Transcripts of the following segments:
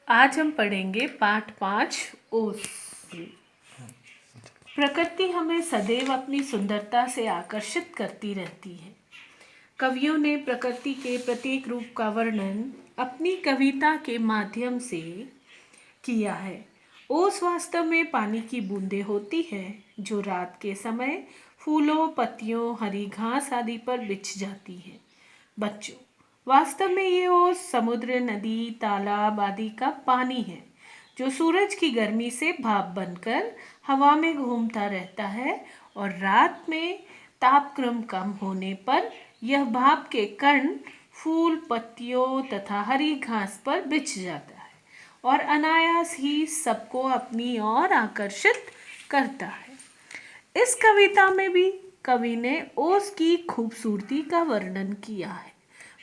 आज हम पढ़ेंगे पाठ 5 ओस। प्रकृति हमें सदैव अपनी सुंदरता से आकर्षित करती रहती है। कवियों ने प्रकृति के प्रत्येक रूप का वर्णन अपनी कविता के माध्यम से किया है। ओस वास्तव में पानी की बूंदें होती हैं जो रात के समय फूलों, पत्तियों, हरी घास आदि पर बिछ जाती हैं। बच्चों, वास्तव में ये ओस समुद्र, नदी, तालाब आदि का पानी है जो सूरज की गर्मी से भाप बनकर हवा में घूमता रहता है और रात में तापक्रम कम होने पर यह भाप के कण फूल, पत्तियों तथा हरी घास पर बिछ जाता है और अनायास ही सबको अपनी ओर आकर्षित करता है। इस कविता में भी कवि ने ओस की खूबसूरती का वर्णन किया है।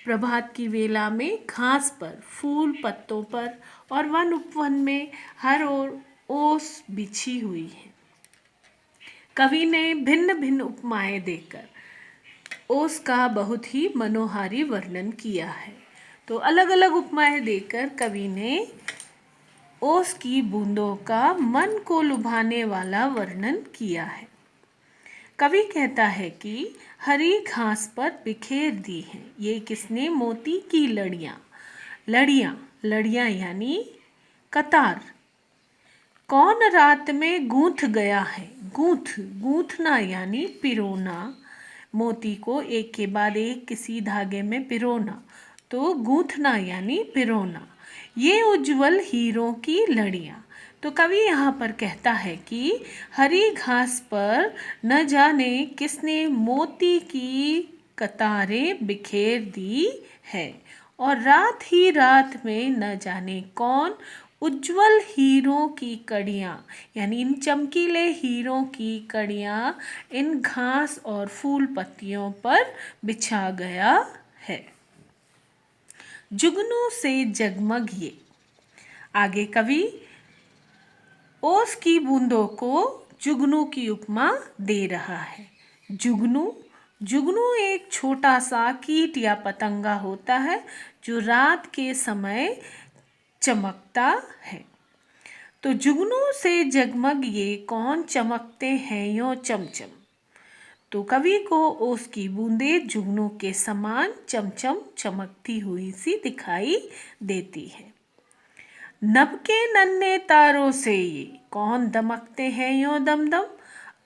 प्रभात की वेला में घास पर, फूल पत्तों पर और वन उपवन में हर ओर ओस बिछी हुई है। कवि ने भिन्न भिन्न उपमाएं देकर ओस का बहुत ही मनोहारी वर्णन किया है। तो अलग अलग उपमाएं देकर कवि ने ओस की बूंदों का मन को लुभाने वाला वर्णन किया है। कवि कहता है कि हरी घास पर बिखेर दी हैं ये किसने? मोती की लड़ियाँ। लड़ियाँ यानी कतार। कौन रात में गूंथ गया है? गूंथना यानी पिरोना। मोती को एक के बाद एक किसी धागे में पिरोना, तो गूंथना यानी पिरोना। ये उज्जवल हीरों की लड़ियाँ। तो कवि यहाँ पर कहता है कि हरी घास पर न जाने किसने मोती की कतारें बिखेर दी है और रात ही रात में न जाने कौन उज्जवल हीरों की कड़ियाँ यानी इन चमकीले हीरों की कड़ियाँ इन घास और फूल पत्तियों पर बिछा गया है। जुगनू से जगमगिए। आगे कवि ओस की बूंदों को जुगनू की उपमा दे रहा है। जुगनू एक छोटा सा कीट या पतंगा होता है जो रात के समय चमकता है। तो जुगनू से जगमगिए कौन चमकते हैं यो चमचम। तो कवि को ओस की बूंदें जुगनू के समान चमचम चमकती हुई सी दिखाई देती है। नभ के नन्हे तारों से ये कौन दमकते हैं यो दमदम।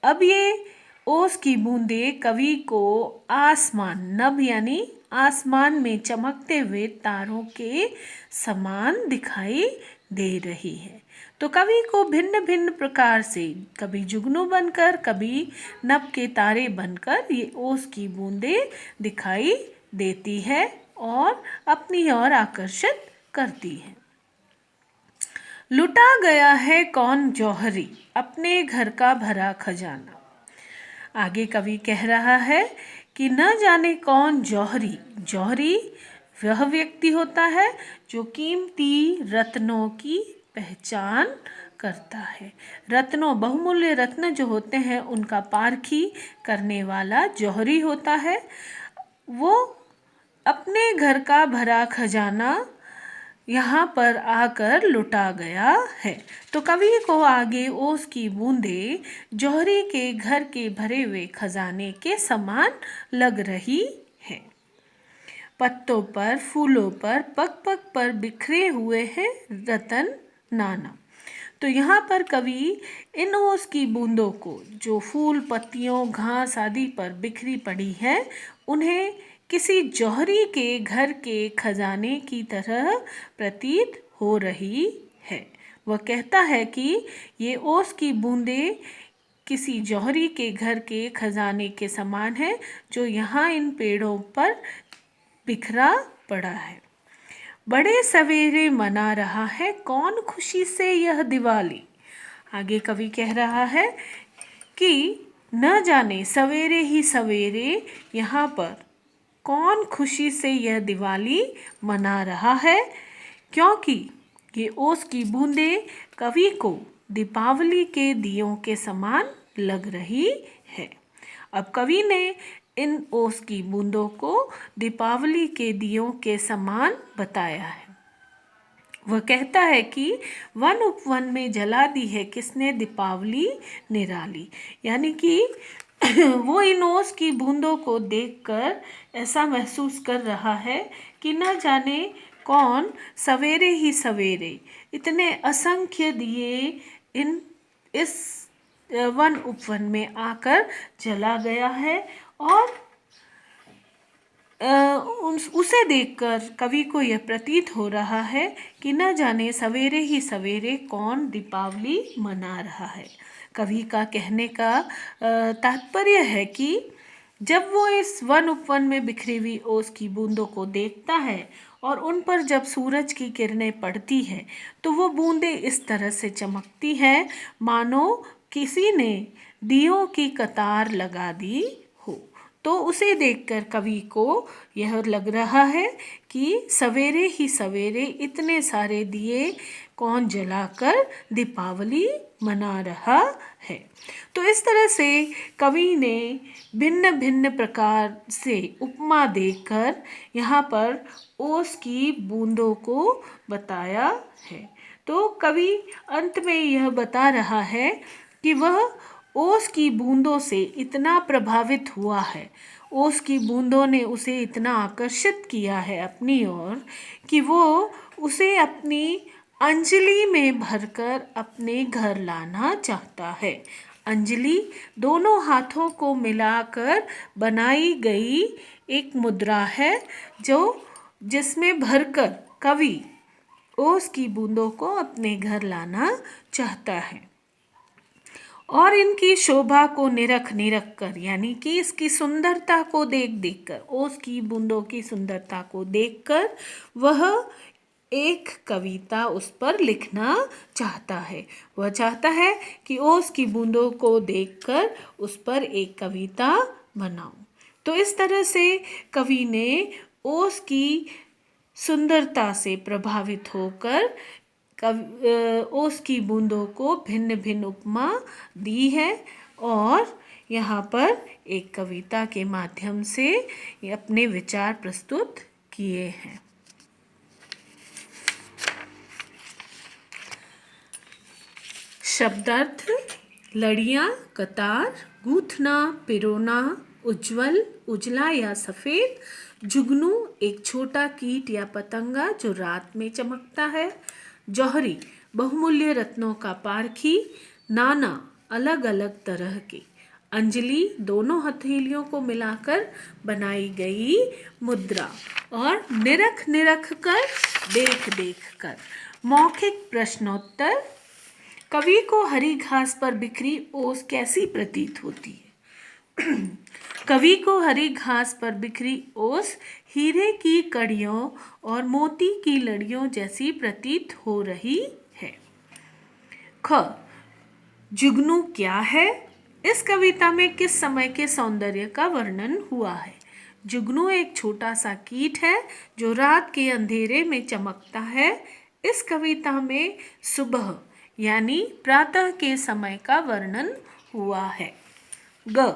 अब ये ओस की बूंदें कवि को आसमान, नभ यानी आसमान में चमकते हुए तारों के समान दिखाई दे रही है। तो कवि को भिन्न भिन्न प्रकार से, कभी जुगनू बनकर, कभी नभ के तारे बनकर ये ओस की बूंदें दिखाई देती है और अपनी ओर आकर्षित करती है। लुटा गया है कौन जौहरी, अपने घर का भरा खजाना। आगे कवि कह रहा है कि न जाने कौन जौहरी वह व्यक्ति होता है जो कीमती रत्नों की पहचान करता है। रत्नों, बहुमूल्य रत्न जो होते हैं उनका पारखी करने वाला जौहरी होता है। वो अपने घर का भरा खजाना यहाँ पर आकर लुटा गया है। तो कवि को आगे ओस की बूंदें जौहरी के घर के भरे हुए खजाने के समान लग रही है। पत्तों पर, फूलों पर, पग पग पर बिखरे हुए हैं रतन नाना। तो यहाँ पर कवि इन ओस की बूंदों को जो फूल, पत्तियों, घास आदि पर बिखरी पड़ी है उन्हें किसी जौहरी के घर के खजाने की तरह प्रतीत हो रही है। वह कहता है कि ये ओस की बूंदें किसी जौहरी के घर के खजाने के समान है जो यहाँ इन पेड़ों पर बिखरा पड़ा है। बड़े सवेरे मना रहा है कौन खुशी से यह दिवाली। आगे कवि कह रहा है कि न जाने सवेरे ही सवेरे यहाँ पर कौन खुशी से यह दिवाली मना रहा है, क्योंकि ये ओस की बूंदें कवि को दीपावली के दियों के समान लग रही है। अब कवि ने इन ओस की बूंदों को दीपावली के दियों के समान बताया है। वह कहता है कि वन उपवन में जला दी है किसने दीपावली निराली, यानी कि वो इन ओस की बूंदों को देखकर ऐसा महसूस कर रहा है कि न जाने कौन सवेरे ही सवेरे इतने असंख्य दिए इस वन उपवन में आकर जला गया है। और उसे देखकर कवि को यह प्रतीत हो रहा है कि न जाने सवेरे ही सवेरे कौन दीपावली मना रहा है। कवि का कहने का तात्पर्य है कि जब वो इस वन उपवन में बिखरी हुई ओस की बूंदों को देखता है और उन पर जब सूरज की किरणें पड़ती है तो वो बूंदें इस तरह से चमकती हैं मानो किसी ने दियों की कतार लगा दी हो। तो उसे देखकर कवि को यह लग रहा है कि सवेरे ही सवेरे इतने सारे दिए कौन जलाकर दीपावली मना रहा है। तो इस तरह से कवि ने भिन्न भिन्न प्रकार से उपमा देकर यहाँ पर ओस की बूंदों को बताया है। तो कवि अंत में यह बता रहा है कि वह ओस की बूंदों से इतना प्रभावित हुआ है, ओस की बूंदों ने उसे इतना आकर्षित किया है अपनी ओर कि वो उसे अपनी अंजलि में भरकर अपने घर लाना चाहता है। अंजलि दोनों हाथों को मिलाकर बनाई गई एक मुद्रा है जिसमें भरकर कवि ओस की बूंदों को अपने घर लाना चाहता है। और इनकी शोभा को निरख कर, यानी कि इसकी सुंदरता को देख कर, ओस की बूंदों की सुंदरता को देखकर वह एक कविता उस पर लिखना चाहता है। वह चाहता है कि ओस की बूंदों को देखकर उस पर एक कविता बनाऊं। तो इस तरह से कवि ने ओस की सुंदरता से प्रभावित होकर ओस की बूंदों को भिन्न भिन्न उपमा दी है और यहाँ पर एक कविता के माध्यम से अपने विचार प्रस्तुत किए हैं। शब्दार्थ: लड़ियाँ, कतार, गूंथना, पिरोना, उज्जवल, उजला या सफ़ेद। जुगनू एक छोटा कीट या पतंगा जो रात में चमकता है। जौहरी बहुमूल्य रत्नों का पारखी। नाना अलग अलग तरह के। अंजलि दोनों हथेलियों को मिलाकर बनाई गई मुद्रा। और निरख कर, देख कर। मौखिक प्रश्नोत्तर: कवि को हरी घास पर बिखरी ओस कैसी प्रतीत होती है? कवि को हरी घास पर बिखरी ओस हीरे की कड़ियों और मोती की लड़ियों जैसी प्रतीत हो रही है। ख. जुगनू क्या है? इस कविता में किस समय के सौंदर्य का वर्णन हुआ है? जुगनू एक छोटा सा कीट है जो रात के अंधेरे में चमकता है। इस कविता में सुबह यानी प्रातः के समय का वर्णन हुआ है। ग.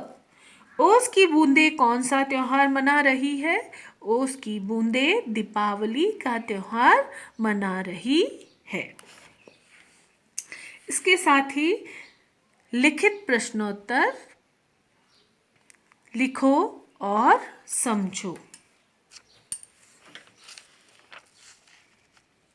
ओस की बूंदें कौन सा त्योहार मना रही है? ओस की बूंदें दीपावली का त्योहार मना रही है। इसके साथ ही लिखित प्रश्नोत्तर लिखो और समझो।